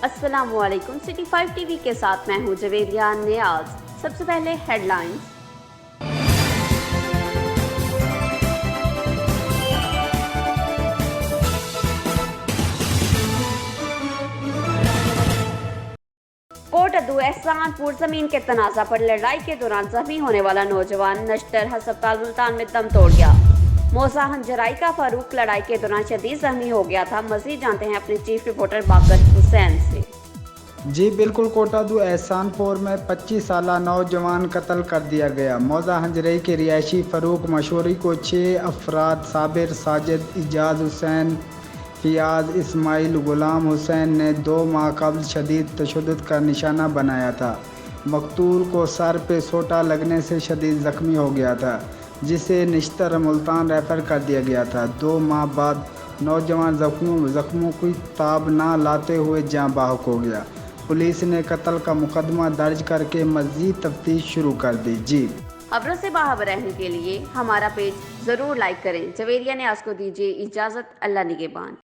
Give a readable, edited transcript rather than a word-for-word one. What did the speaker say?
अस्सलाम वालेकुम। City 5 TV के साथ मैं हूं जवेरिया नियाज। सबसे पहले हेडलाइंस। कोट एहसानपपुर जमीन के तनाज़ा पर लड़ाई के दौरान जख्मी होने वाला नौजवान नशतर अस्पताल मलतन में दम तोड़ गया। मौज़ा हंजराई का फारूक लड़ाई के दौरान शदीद जख्मी हो गया था। मज़ीद जानते हैं अपने चीफ रिपोर्टर हुसैन से। जी बिल्कुल, कोटादू एहसानपुर में 25 साला नौजवान कत्ल कर दिया गया। मौज़ा हंजराई के रहायशी फारूक मशवरी को 6 अफराद साबर, साजिद, एग्जाज, हुसैन, फैयाज़, इसमाइल, गुलाम हुसैन ने 2 माह कबल शदीद तशदद का निशाना बनाया था। मकतूल को सर पे सोटा लगने से शदीद जख्मी हो गया था, जिसे नशतर मलतन रेफर कर दिया गया था। 2 माह बाद नौजवान जख्मों की ताब ना लाते हुए जाँ बाहक हो गया। पुलिस ने कत्ल का मुकदमा दर्ज करके मज़ीद तफ्तीश शुरू कर दी। जी, खबरों से बाखबर रहने के लिए हमारा पेज ज़रूर लाइक करें। जवेरिया नियाज को दीजिए इजाज़त। अल्लाह निगहबान।